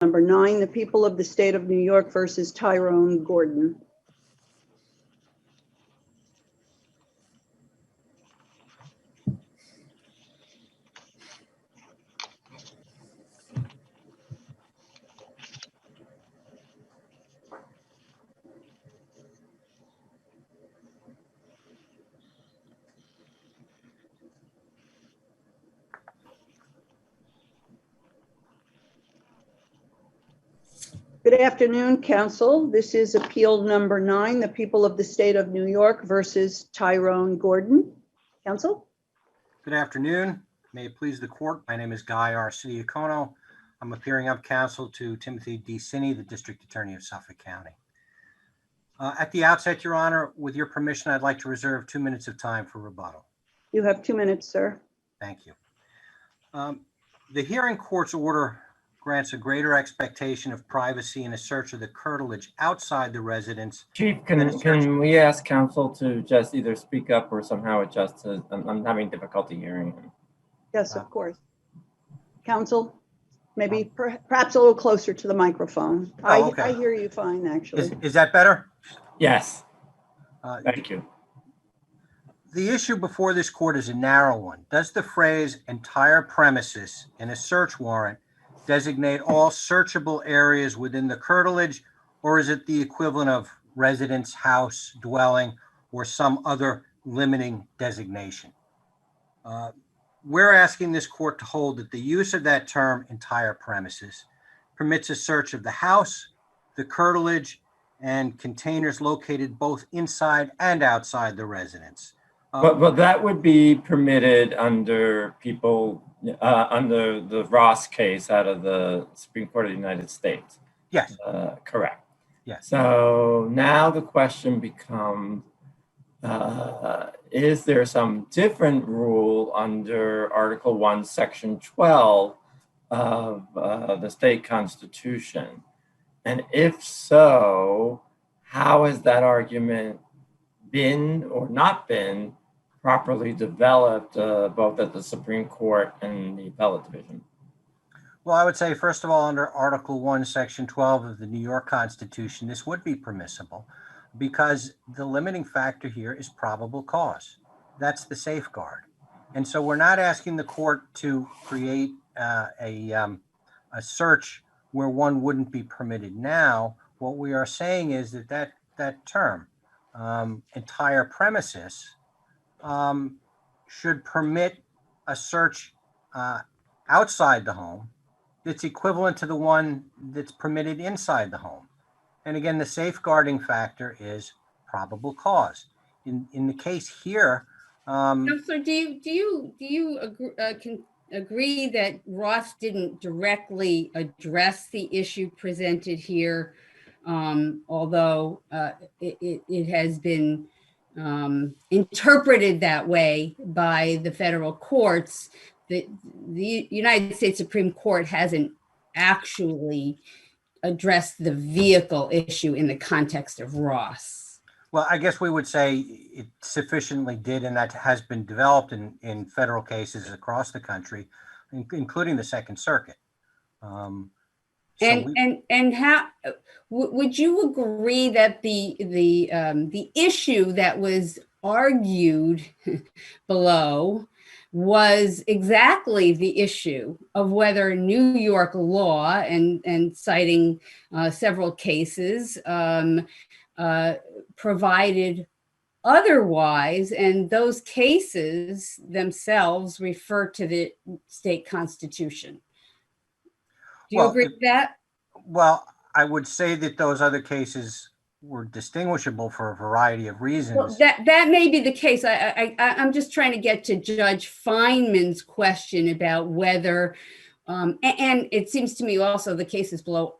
Number 9, the people of the state of New York versus Tyrone Gordon. Good afternoon, Council. This is Appeal Number 9, the people of the state of New York versus Tyrone Gordon. Council? Good afternoon. May it please the court. My name is Guy Arcidiacono. I'm appearing on counsel to Timothy D. Cinney, the District Attorney of Suffolk County. At the outset, Your Honor, with your permission, I'd like to reserve 2 minutes of time for rebuttal. You have 2 minutes, sir. Thank you. The hearing court's order grants a greater expectation of privacy in a search of the curtilage outside the residence. Chief, can we ask counsel to just either speak up or somehow adjust to, I'm having difficulty hearing him. Yes, of course. Council, maybe perhaps a little closer to the microphone. Okay. I hear you fine, actually. Is that better? Yes. Thank you. The issue before this court is a narrow one. Does the phrase entire premises in a search warrant designate all searchable areas within the curtilage, or is it the equivalent of residence, house, dwelling, or some other limiting designation? We're asking this court to hold that the use of that term, entire premises, permits a search of the house, the curtilage, and containers located both inside and outside the residence. But that would be permitted under under the Ross case out of the Supreme Court of the United States. Yes. Correct. Yes. So now the question becomes, is there some different rule under Article 1, Section 12 of the state constitution? And if so, how has that argument been or not been properly developed both at the Supreme Court and the appellate division? Well, I would say, first of all, under Article 1, Section 12 of the New York Constitution, this would be permissible because the limiting factor here is probable cause. That's the safeguard. And so we're not asking the court to create a search where one wouldn't be permitted now. What we are saying is that term, entire premises, should permit a search outside the home that's equivalent to the one that's permitted inside the home. And again, the safeguarding factor is probable cause. In the case here, Counselor, do you agree that Ross didn't directly address the issue presented here, although it has been interpreted that way by the federal courts? The United States Supreme Court hasn't actually addressed the vehicle issue in the context of Ross. well, I guess we would say it sufficiently did, and that has been developed in federal cases across the country, including the Second Circuit. And how would you agree that the issue that was argued below was exactly the issue of whether New York law and citing several cases provided otherwise, and those cases themselves refer to the state constitution? Do you agree with that? Well, I would say that those other cases were distinguishable for a variety of reasons. Well, that may be the case. I'm just trying to get to Judge Feynman's question about whether, and it seems to me also the cases below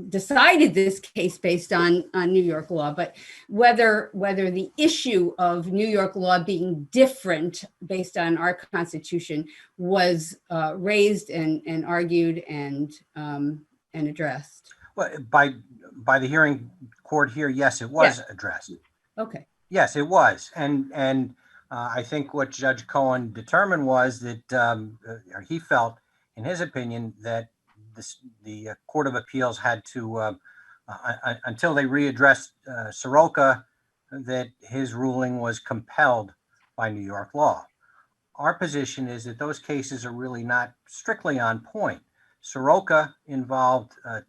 decided this case based on New York law, but whether the issue of New York law being different based on our Constitution was raised and argued and addressed. Well, by the hearing court here, yes, it was addressed. Okay. Yes, it was, and I think what Judge Cohen determined was that he felt, in his opinion, that the Court of Appeals had to, until they readdressed Soroka, that his ruling was compelled by New York law. Our position is that those cases are really not strictly on point. Soroka involved a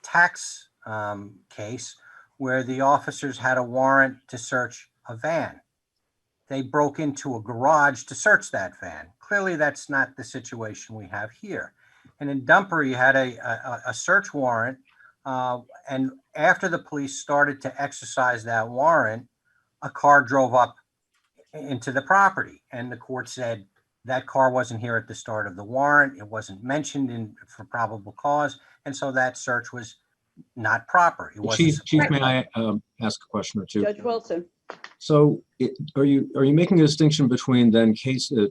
tax case where the officers had a warrant to search a van. They broke into a garage to search that van. Clearly, that's not the situation we have here. And in Dumper, you had a search warrant, and after the police started to exercise that warrant, a car drove up into the property, and the court said that car wasn't here at the start of the warrant. It wasn't mentioned for probable cause, and so that search was not proper. It wasn't. Chief, may I ask a question or two? Judge Wilson. So, are you making a distinction between then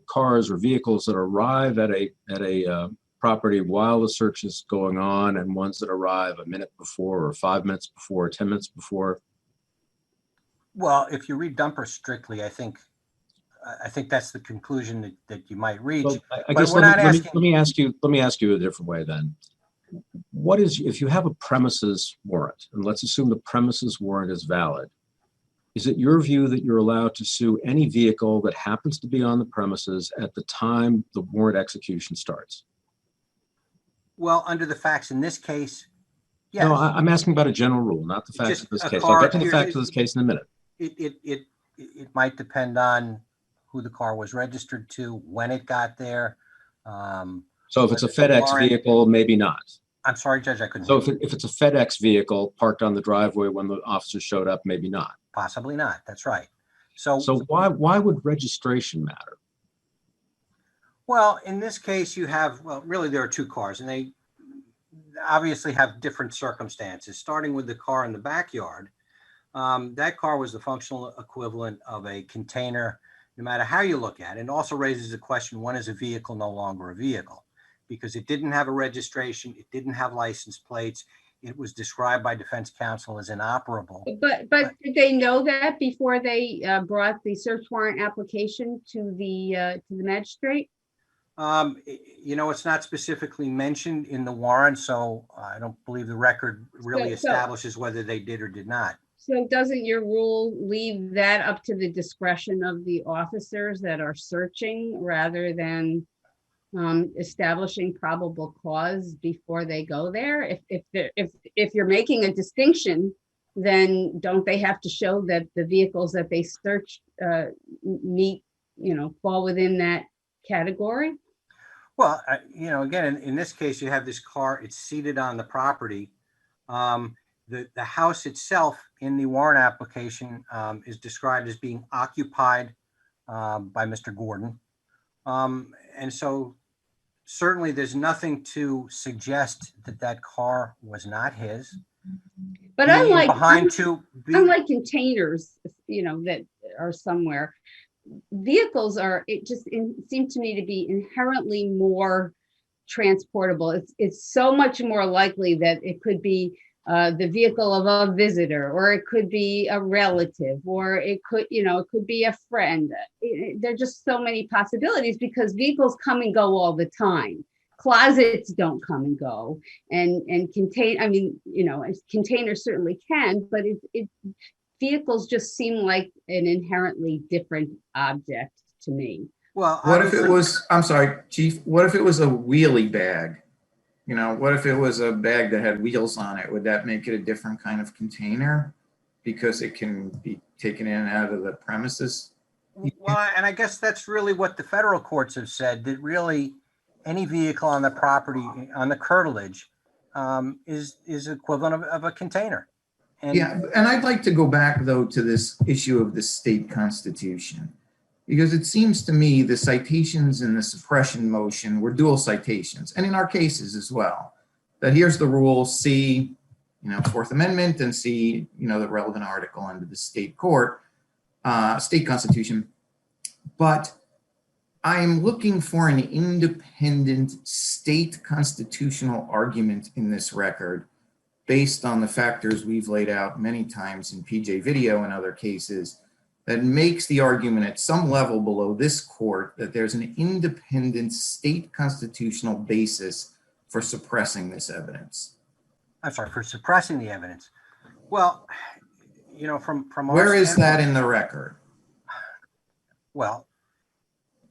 cars or vehicles that arrive at a property while the search is going on, and ones that arrive a minute before, or 5 minutes before, or 10 minutes before? Well, if you read Dumper strictly, I think that's the conclusion that you might reach. Well, I But guess we're not asking. let me ask you a different way then. What is, if you have a premises warrant, and let's assume the premises warrant is valid, is it your view that you're allowed to sue any vehicle that happens to be on the premises at the time the warrant execution starts? Well, under the facts in this case, yes. No, I'm asking about a general rule, not the facts Just of this a case. car I'll get to the appears- facts of this case in a minute. It might depend on who the car was registered to, when it got there. So if it's a whether the FedEx warrant- vehicle, maybe not. I'm sorry, Judge, I couldn't. So hear you. if it's a FedEx vehicle parked on the driveway when the officers showed up, maybe not. Possibly not. That's right. So So why would registration matter? well, in this case, you have, well, really, there are two cars, and they obviously have different circumstances. Starting with the car in the backyard, that car was the functional equivalent of a container, no matter how you look at it. And also raises the question, when is a vehicle no longer a vehicle? Because it didn't have a registration, it didn't have license plates, it was described by defense counsel as inoperable. But did they know that before they brought the search warrant application to the magistrate? It's not specifically mentioned in the warrant, so I don't believe the record really So- establishes whether they did or did not. So doesn't your rule leave that up to the discretion of the officers that are searching rather than establishing probable cause before they go there? If you're making a distinction, then don't they have to show that the vehicles that they search meet, fall within that category? Well, again, in this case, you have this car, it's seated on the property. The house itself in the warrant application is described as being occupied by Mr. Gordon. And so certainly there's nothing to suggest that that car was not his. But Being unlike containers, that are somewhere, vehicles seem to me to be inherently more transportable. It's so much more likely that it could be the vehicle of a visitor, or it could be a relative, or it could be a friend. There are just so many possibilities because vehicles come and go all the time. Closets don't come and go, and containers certainly can, but vehicles just seem like an inherently different object to me. Well, What if it was, I'm sorry, Chief, what if it was a wheelie bag? What if it was a bag that had wheels on it? Would that make it a different kind of container? Because it can be taken in and out of the premises? Well, and I guess that's really what the federal courts have said, that really any vehicle on the property, on the curtilage, is equivalent of a container. Yeah, and I'd like to go back, though, to this issue of the state constitution. Because it seems to me the citations in the suppression motion were dual citations, and in our cases as well. That here's the rule, C, Fourth Amendment, and C, the relevant article under the state court, state constitution. But I'm looking for an independent state constitutional argument in this record based on the factors we've laid out many times in PJ Video and other cases that makes the argument at some level below this court that there's an independent state constitutional basis for suppressing this evidence? I'm sorry, for suppressing the evidence. Well, you know, from our Where is standpoint- that in the record? Well,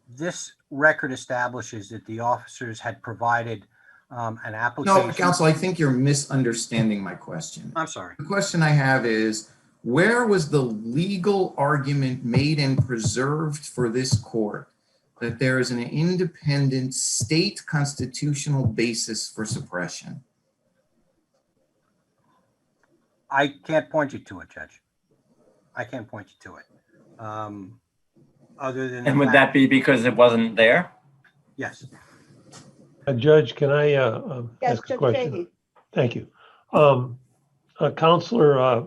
this record establishes that the officers had provided an application. No, counsel, I think you're misunderstanding my question. I'm sorry. The question I have is, where was the legal argument made and preserved for this court that there is an independent state constitutional basis for suppression? I can't point you to it, Judge. I can't point you to it. Other than. And would that be because it wasn't there? Yes. Judge, can I Yes, ask a Judge question? Fahey. Thank you. Counselor,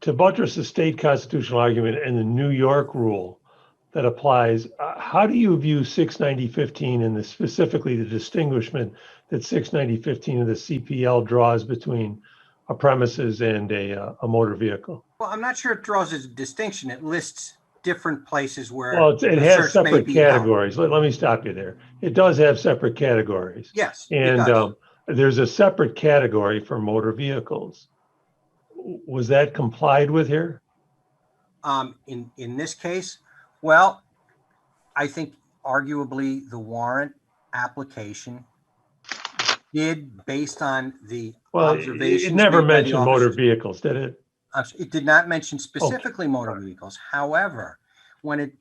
to buttress the state constitutional argument and the New York rule that applies, how do you view 690-15 and specifically the distinguishment that 690-15 of the CPL draws between a premises and a motor vehicle? Well, I'm not sure it draws a distinction. It lists different places where. Well, it the has search may separate be held. categories. Let me stop you there. It does have separate categories. Yes. it And does. there's a separate category for motor vehicles. Was that complied with here? In this case, well, I think arguably the warrant application did, based on the Well, observations. it never made by the mentioned motor officers. vehicles, did it? It did not mention specifically motor vehicles. However, when it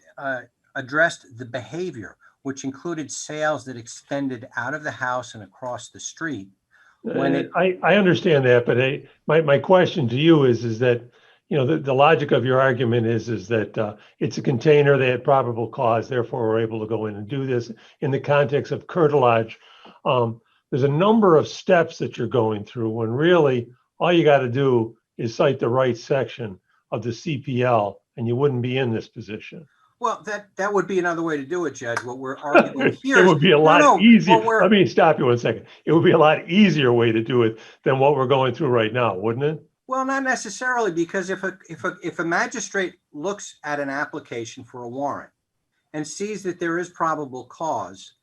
addressed the behavior, which included sales that extended out of the house and across the street, when it, I understand that, but my question to you is that, you know, the logic of your argument is that it's a container, they had probable cause, therefore we're able to go in and do this. In the context of curtilage, there's a number of steps that you're going through when really all you got to do is cite the right section of the CPL and you wouldn't be in this position. well, that would be another way to do it, Judge. What we're arguing here It would be a lot easier. what we're- Let me stop you 1 second. It would be a lot easier way to do it than what we're going through right now, wouldn't it? Well, not necessarily, because if a magistrate looks at an application for a warrant and sees that there is probable cause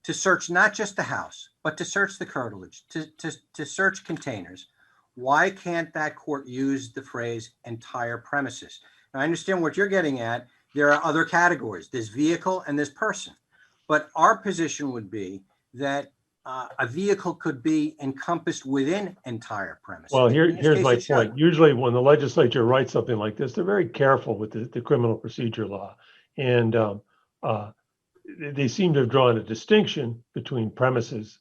to search not just the house, but to search the curtilage, to search containers, why can't that court use the phrase entire premises? Now, I understand what you're getting at. There are other categories. There's vehicle and there's person. But our position would be that a vehicle could be encompassed within entire premises. Well, In this here's case, my it should. point. Usually when the legislature writes something like this, they're very careful with the criminal procedure law. And they seem to have drawn a distinction between premises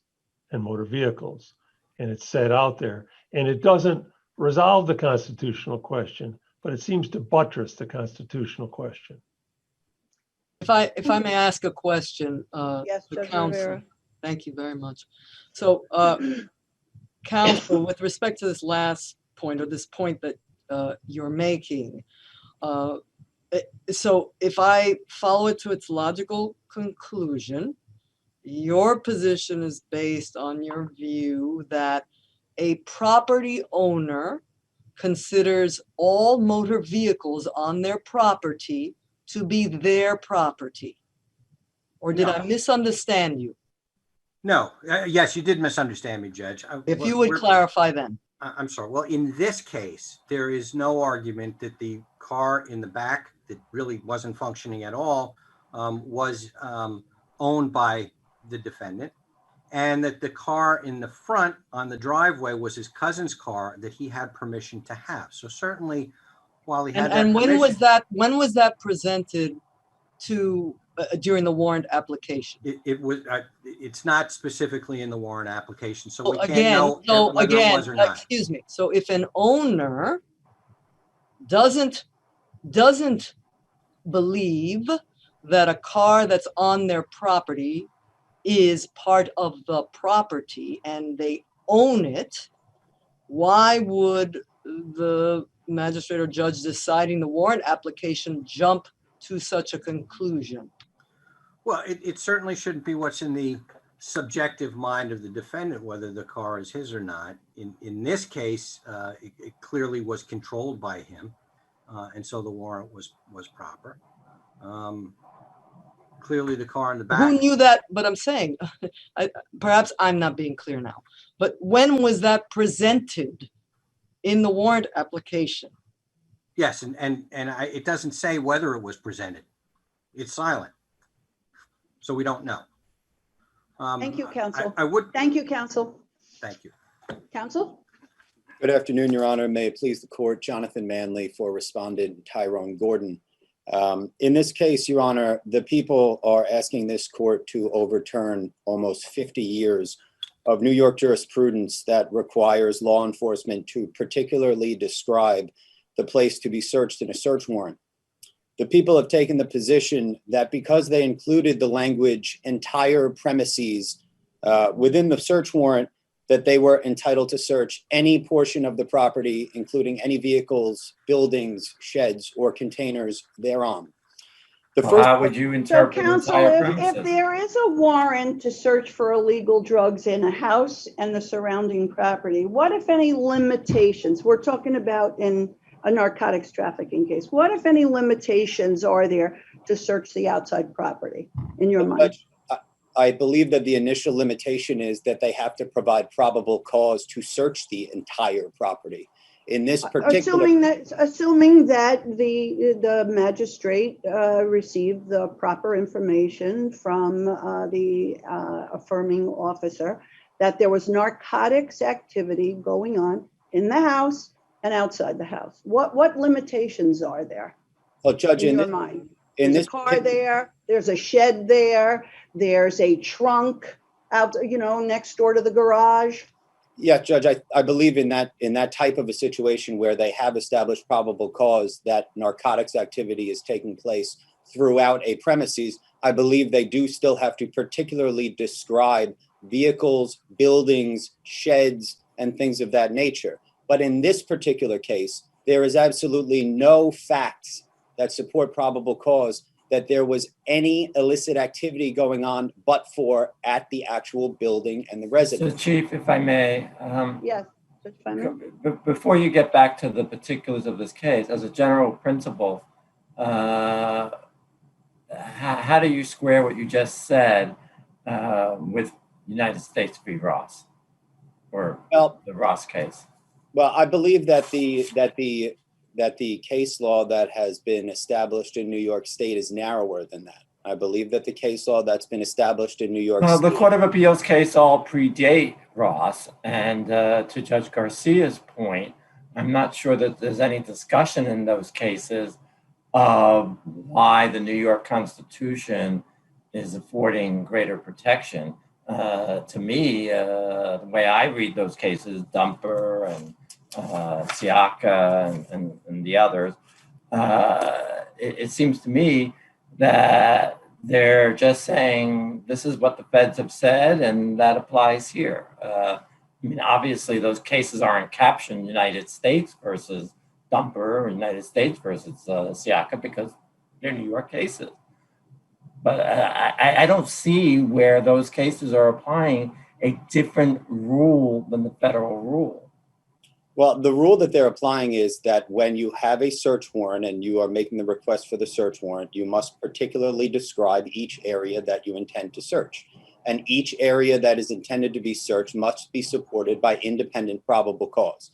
and motor vehicles. And it's set out there. And it doesn't resolve the constitutional question, but it seems to buttress the constitutional question. If I may ask a question, Yes, the Judge counsel. Rivera. Thank you very much. So, counsel, with respect to this last point or this point that you're making, so if I follow it to its logical conclusion, your position is based on your view that a property owner considers all motor vehicles on their property to be their property. Or did I No. misunderstand you? No, yes, you did misunderstand me, Judge. If you would clarify then. I'm sorry. Well, in this case, there is no argument that the car in the back that really wasn't functioning at all was owned by the defendant, and that the car in the front on the driveway was his cousin's car that he had permission to have. So certainly, while he had And that when was permission, when was that presented to during the warrant application? it was. It's not specifically in the warrant application, so we So can't know whether it was or not. excuse me. So if an owner doesn't believe that a car that's on their property is part of the property and they own it, why would the magistrate or judge deciding the warrant application jump to such a conclusion? Well, it certainly shouldn't be what's in the subjective mind of the defendant, whether the car is his or not. In this case, it clearly was controlled by him, and so the warrant was proper. clearly the car in the back. Who knew that? But I'm saying, perhaps I'm not being clear now, but when was that presented in the warrant application? Yes, it doesn't say whether it was presented. It's silent. So we don't know. Thank you, counsel. I would, Thank you, counsel. thank you. Counsel? Good afternoon, Your Honor. May it please the court, Jonathan Manley for respondent Tyrone Gordon. In this case, Your Honor, the people are asking this court to overturn almost 50 years of New York jurisprudence that requires law enforcement to particularly describe the place to be searched in a search warrant. The people have taken the position that because they included the language entire premises within the search warrant, that they were entitled to search any portion of the property, including any vehicles, buildings, sheds, or containers thereon. The Well, first, how would you So interpret counsel, entire if premises? there is a warrant to search for illegal drugs in a house and the surrounding property, what if any limitations, we're talking about in a narcotics trafficking case, what if any limitations are there to search the outside property in your mind? I believe that the initial limitation is that they have to provide probable cause to search the entire property. In this particular, Assuming that the magistrate received the proper information from the affirming officer that there was narcotics activity going on in the house and outside the house, what limitations are there well, Judge, in in your mind? in There's this a car there, there's a shed there, there's a trunk out, next door to the garage. yeah, Judge, I believe in that type of a situation where they have established probable cause that narcotics activity is taking place throughout a premises. I believe they do still have to particularly describe vehicles, buildings, sheds, and things of that nature. But in this particular case, there is absolutely no facts that support probable cause that there was any illicit activity going on but for at the actual building and the So, residence. Chief, if I may, Yes, Judge Feynman? before you get back to the particulars of this case, as a general principle, how do you square what you just said with United States v. Ross, or Well, the Ross case? Well, I believe that the case law that has been established in New York State is narrower than that. I believe that the case law that's been established in New York Well, State. the Court of Appeals case all predate Ross, and to Judge Garcia's point, I'm not sure that there's any discussion in those cases of why the New York Constitution is affording greater protection. To me, the way I read those cases, Dumper and Siaka and the others, it seems to me that they're just saying this is what the feds have said and that applies here. I mean, obviously those cases aren't captioned United States versus Dumper or United States versus Siaka because they're New York cases. But I don't see where those cases are applying a different rule than the federal rule. Well, the rule that they're applying is that when you have a search warrant and you are making the request for the search warrant, you must particularly describe each area that you intend to search. And each area that is intended to be searched must be supported by independent probable cause.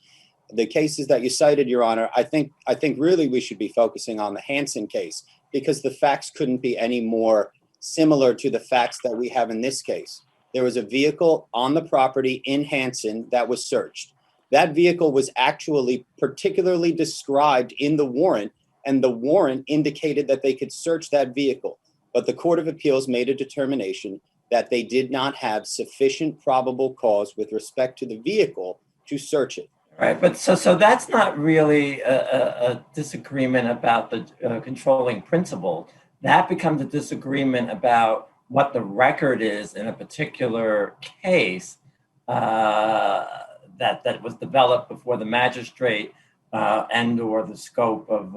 The cases that you cited, Your Honor, I think really we should be focusing on the Hansen case because the facts couldn't be any more similar to the facts that we have in this case. There was a vehicle on the property in Hansen that was searched. That vehicle was actually particularly described in the warrant, and the warrant indicated that they could search that vehicle. But the Court of Appeals made a determination that they did not have sufficient probable cause with respect to the vehicle to search it. Right, but so that's not really a disagreement about the controlling principle. That becomes a disagreement about what the record is in a particular case that was developed before the magistrate and or the scope of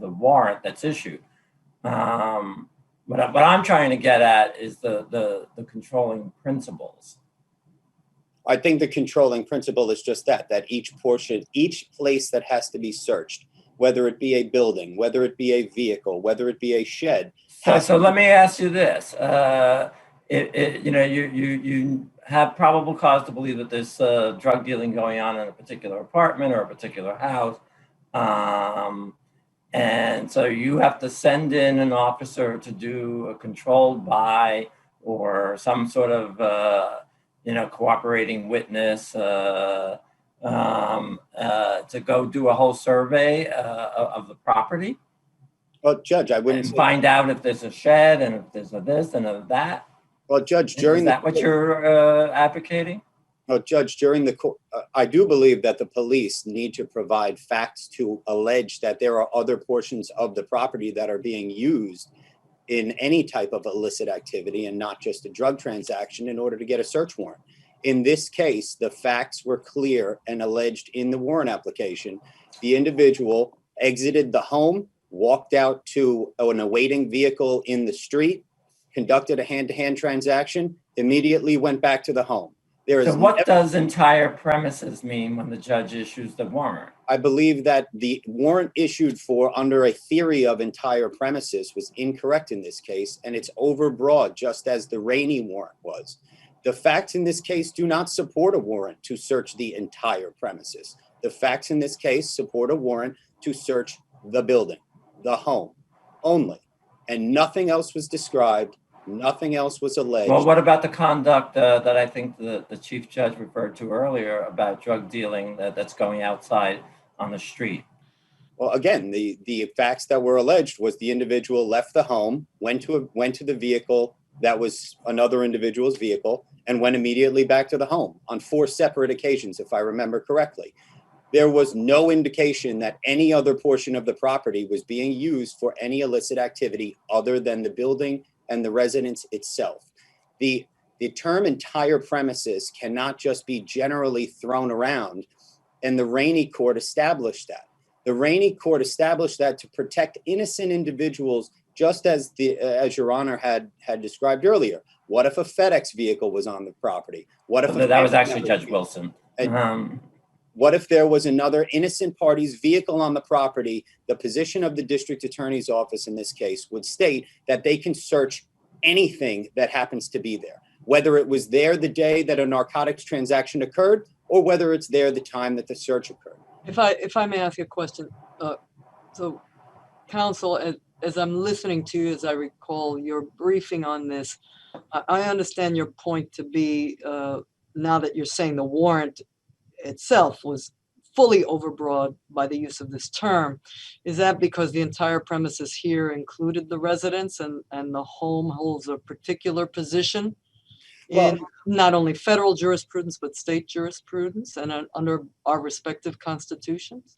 the warrant that's issued. What I'm trying to get at is the controlling principles. I think the controlling principle is just that each place that has to be searched, whether it be a building, whether it be a vehicle, whether it be a shed, So let me ask you this. You have probable cause to believe that there's drug dealing going on in a particular apartment or a particular house. And so you have to send in an officer to do a controlled buy or some sort of, cooperating witness to go do a whole survey of the property. Well, Judge, I wouldn't And say, find out if there's a shed and if there's a this and a that. well, Judge, Is that what you're advocating? well, Judge, I do believe that the police need to provide facts to allege that there are other portions of the property that are being used in any type of illicit activity and not just a drug transaction in order to get a search warrant. In this case, the facts were clear and alleged in the warrant application. The individual exited the home, walked out to an awaiting vehicle in the street, conducted a hand-to-hand transaction, immediately went back to the home. So what does entire premises mean when the judge issues the warrant? I believe that the warrant issued for under a theory of entire premises was incorrect in this case, and it's overbroad, just as the Rainey warrant was. The facts in this case do not support a warrant to search the entire premises. The facts in this case support a warrant to search the building, the home only, and nothing else was described, nothing else was alleged. Well, what about the conduct that I think the chief judge referred to earlier about drug dealing that's going outside on the street? Well, again, the facts that were alleged was the individual left the home, went to the vehicle that was another individual's vehicle, and went immediately back to the home on 4 separate occasions, if I remember correctly. There was no indication that any other portion of the property was being used for any illicit activity other than the building and the residence itself. The term entire premises cannot just be generally thrown around, and the Rainey court established that. The Rainey court established that to protect innocent individuals, just as Your Honor had described earlier. What if a FedEx vehicle was on the property? What if that was actually Judge Wilson? What if there was another innocent party's vehicle on the property? The position of the district attorney's office in this case would state that they can search anything that happens to be there, whether it was there the day that a narcotics transaction occurred or whether it's there the time that the search occurred. If I may ask you a question, so counsel, as I'm listening to you, as I recall your briefing on this, I understand your point to be, now that you're saying the warrant itself was fully overbroad by the use of this term. Is that because the entire premises here included the residence and the home holds a particular position in not only federal jurisprudence, but state jurisprudence and under our respective constitutions?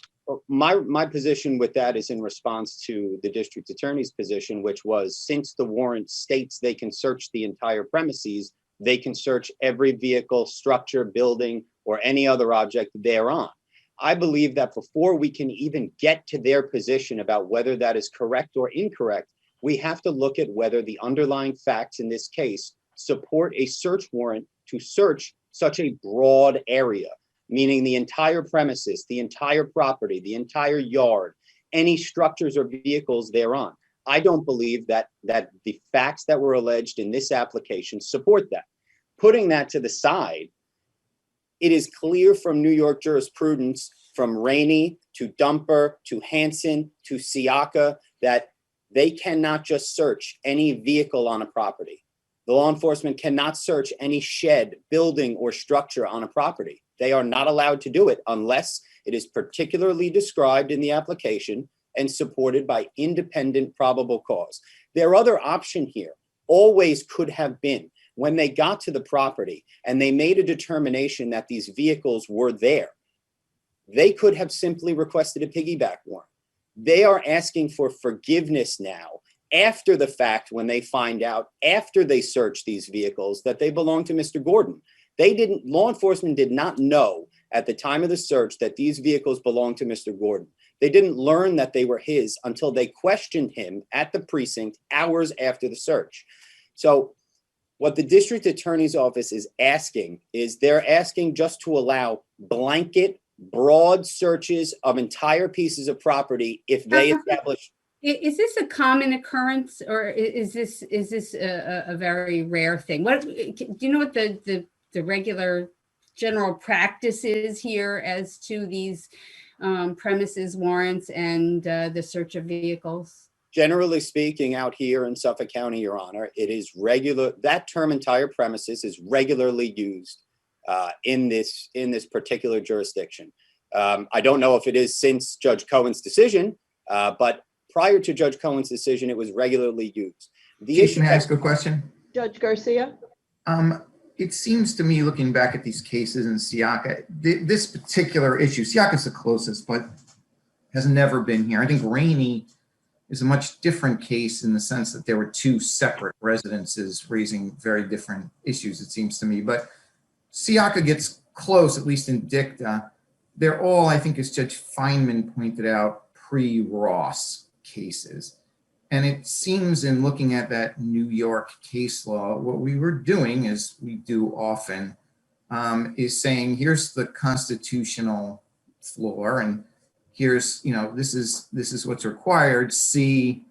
My position with that is in response to the district attorney's position, which was since the warrant states they can search the entire premises, they can search every vehicle, structure, building, or any other object thereon. I believe that before we can even get to their position about whether that is correct or incorrect, we have to look at whether the underlying facts in this case support a search warrant to search such a broad area, meaning the entire premises, the entire property, the entire yard, any structures or vehicles thereon. I don't believe that the facts that were alleged in this application support that. Putting that to the side, it is clear from New York jurisprudence, from Rainey to Dumper to Hansen to Siaka, that they cannot just search any vehicle on a property. The law enforcement cannot search any shed, building, or structure on a property. They are not allowed to do it unless it is particularly described in the application and supported by independent probable cause. Their other option here always could have been when they got to the property and they made a determination that these vehicles were there, they could have simply requested a piggyback warrant. They are asking for forgiveness now after the fact when they find out, after they search these vehicles, that they belong to Mr. Gordon. Law enforcement did not know at the time of the search that these vehicles belonged to Mr. Gordon. They didn't learn that they were his until they questioned him at the precinct hours after the search. So what the district attorney's office is asking is they're asking just to allow blanket, broad searches of entire pieces of property if they establish. Is this a common occurrence, or is this a very rare thing? What do you know what the regular general practice is here as to these premises warrants and the search of vehicles? Generally speaking, out here in Suffolk County, Your Honor, it is regular, that term entire premises is regularly used in this particular jurisdiction. I don't know if it is since Judge Cohen's decision, but prior to Judge Cohen's decision, it was regularly used. The Chief, issue can I ask a question? Judge Garcia? It seems to me, looking back at these cases in Siaka, this particular issue, Siaka's the closest, but has never been here. I think Rainey is a much different case in the sense that there were two separate residences raising very different issues, it seems to me. But Siaka gets close, at least in dicta. They're all, I think, as Judge Feinman pointed out, pre-Ross cases. And it seems in looking at that New York case law, what we were doing, as we do often, is saying, here's the constitutional floor, and here's, this is what's required. See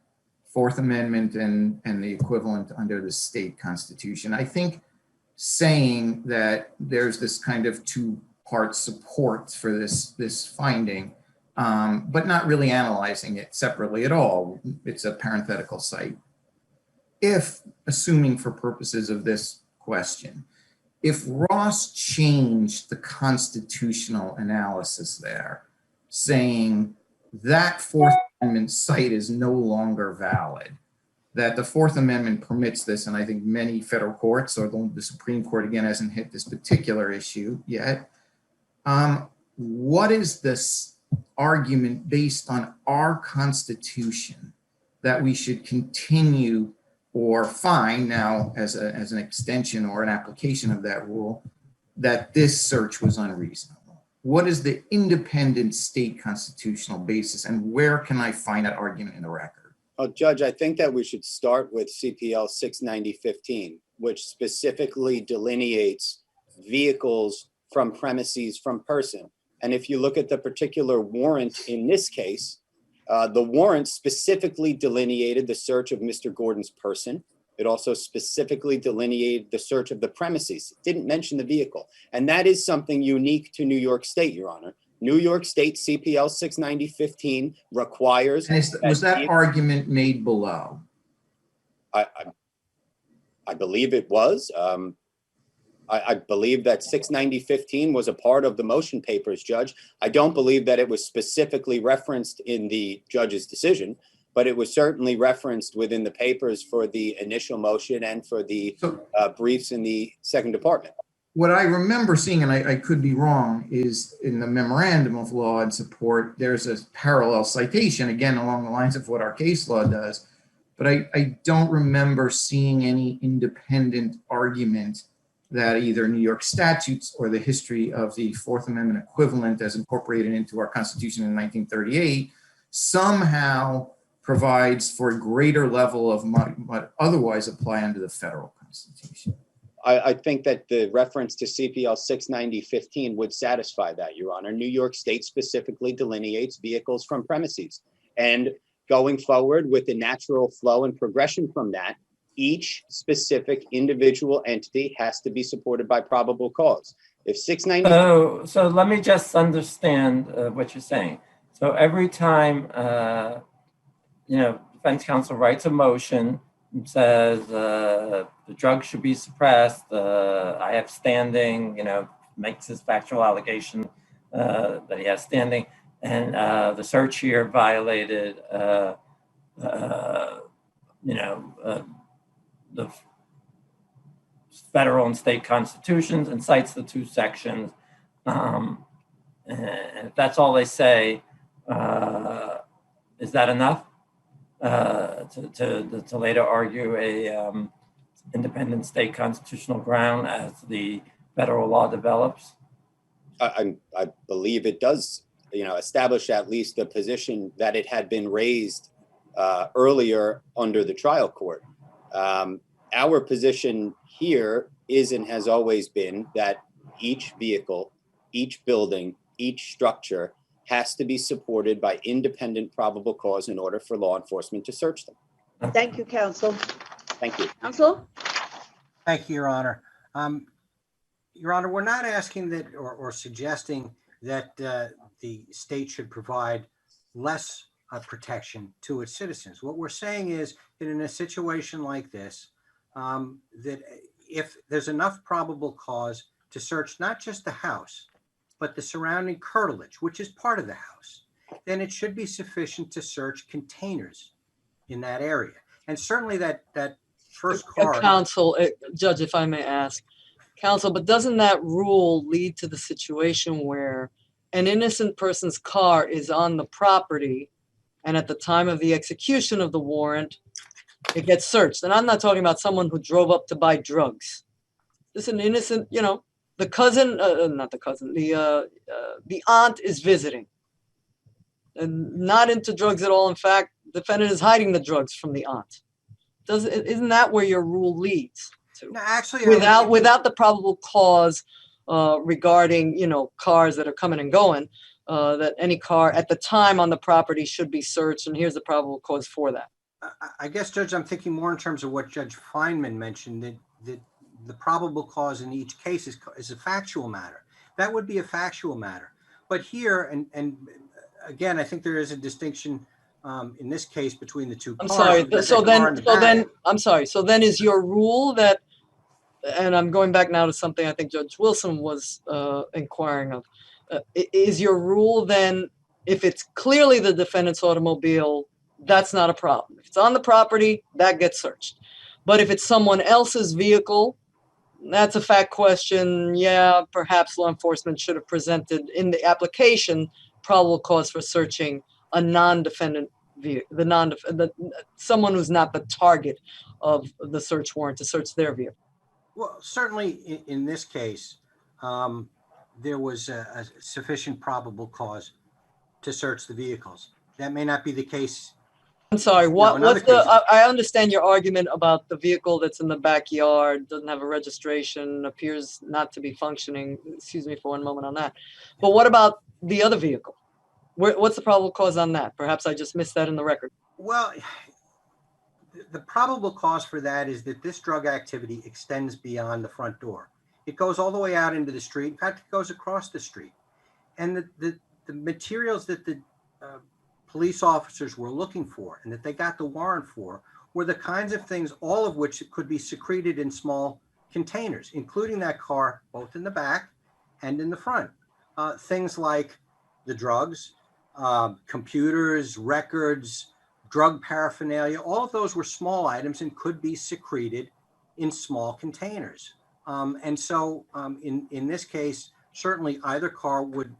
Fourth Amendment and the equivalent under the state constitution. I think saying that there's this kind of two-part support for this finding, but not really analyzing it separately at all. It's a parenthetical cite. If, assuming for purposes of this question, if Ross changed the constitutional analysis there, saying that Fourth Amendment site is no longer valid, that the Fourth Amendment permits this, and I think many federal courts, or the Supreme Court again hasn't hit this particular issue yet, what is this argument based on our Constitution that we should continue or find now as an extension or an application of that rule that this search was unreasonable? What is the independent state constitutional basis, and where can I find that argument in the record? Oh, Judge, I think that we should start with CPL 690-15, which specifically delineates vehicles from premises from person. And if you look at the particular warrant in this case, the warrant specifically delineated the search of Mr. Gordon's person. It also specifically delineated the search of the premises. It didn't mention the vehicle. And that is something unique to New York State, Your Honor. New York State CPL 690-15 requires. And was that argument made below? I believe it was. I believe that 690-15 was a part of the motion papers, Judge. I don't believe that it was specifically referenced in the judge's decision, but it was certainly referenced within the papers for the initial motion and for the briefs in the second department. What I remember seeing, and I could be wrong, is in the memorandum of law and support, there's a parallel citation, again, along the lines of what our case law does. But I don't remember seeing any independent argument that either New York statutes or the history of the Fourth Amendment equivalent as incorporated into our Constitution in 1938 somehow provides for a greater level of what otherwise apply under the federal Constitution. I think that the reference to CPL 690-15 would satisfy that, Your Honor. New York State specifically delineates vehicles from premises. And going forward with the natural flow and progression from that, each specific individual entity has to be supported by probable cause. If 690. So let me just understand what you're saying. So every time, defense counsel writes a motion and says the drug should be suppressed, I have standing, makes his factual allegation that he has standing, and the search here violated, the federal and state constitutions and cites the two sections. And if that's all they say, is that enough to later argue a independent state constitutional ground as the federal law develops? I believe it does, establish at least the position that it had been raised earlier under the trial court. Our position here is and has always been that each vehicle, each building, each structure has to be supported by independent probable cause in order for law enforcement to search them. Thank you, counsel. Thank you. Counsel? Thank you, Your Honor. Your Honor, we're not asking that or suggesting that the state should provide less protection to its citizens. What we're saying is that in a situation like this, that if there's enough probable cause to search not just the house, but the surrounding curtilage, which is part of the house, then it should be sufficient to search containers in that area. And certainly that first car. Counsel, Judge, if I may ask, counsel, but doesn't that rule lead to the situation where an innocent person's car is on the property and at the time of the execution of the warrant, it gets searched? And I'm not talking about someone who drove up to buy drugs. This is an innocent, the cousin, not the cousin, the aunt is visiting and not into drugs at all. In fact, the defendant is hiding the drugs from the aunt. Isn't that where your rule leads to? No, actually, Without the probable cause regarding, cars that are coming and going, that any car at the time on the property should be searched, and here's the probable cause for that. I guess, Judge, I'm thinking more in terms of what Judge Feynman mentioned, that the probable cause in each case is a factual matter. That would be a factual matter. But here, and again, I think there is a distinction in this case between the two cars. So then is your rule that, and I'm going back now to something I think Judge Wilson was inquiring of, is your rule then, if it's clearly the defendant's automobile, that's not a problem? If it's on the property, that gets searched. But if it's someone else's vehicle, that's a fact question. Yeah, perhaps law enforcement should have presented in the application probable cause for searching a non-defendant vehicle, someone who's not the target of the search warrant to search their vehicle. Well, certainly in this case, there was a sufficient probable cause to search the vehicles. That may not be the case. I'm sorry, I understand your argument about the vehicle that's in the backyard, doesn't have a registration, appears not to be functioning. Excuse me for one moment on that. But what about the other vehicle? What's the probable cause on that? Perhaps I just missed that in the record. Well, the probable cause for that is that this drug activity extends beyond the front door. It goes all the way out into the street. In fact, it goes across the street. And the materials that the police officers were looking for and that they got the warrant for were the kinds of things, all of which could be secreted in small containers, including that car, both in the back and in the front. Things like the drugs, computers, records, drug paraphernalia, all of those were small items and could be secreted in small containers. And so in this case, certainly either car would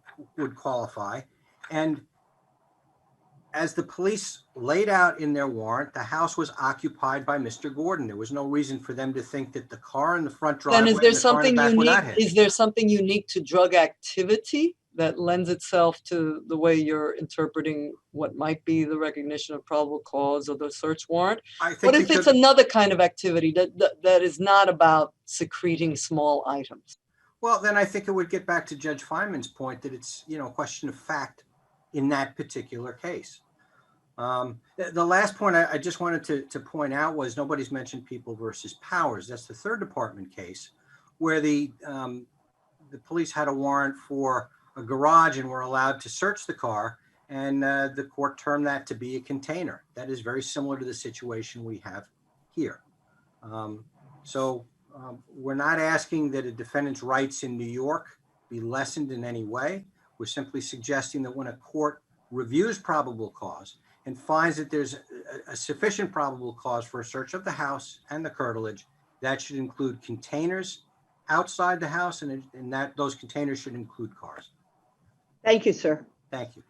qualify. And as the police laid out in their warrant, the house was occupied by Mr. Gordon. There was no reason for them to think that the car in the front driveway and the car in the back were not his. Is there something unique to drug activity that lends itself to the way you're interpreting what might be the recognition of probable cause of the search warrant? What if it's another kind of activity that is not about secreting small items? Well, then I think it would get back to Judge Feynman's point that it's, a question of fact in that particular case. The last point I just wanted to point out was nobody's mentioned People versus Powers. That's the third department case where the police had a warrant for a garage and were allowed to search the car, and the court termed that to be a container. That is very similar to the situation we have here. So we're not asking that a defendant's rights in New York be lessened in any way. We're simply suggesting that when a court reviews probable cause and finds that there's a sufficient probable cause for a search of the house and the curtilage, that should include containers outside the house, and that those containers should include cars. Thank you, sir. Thank you.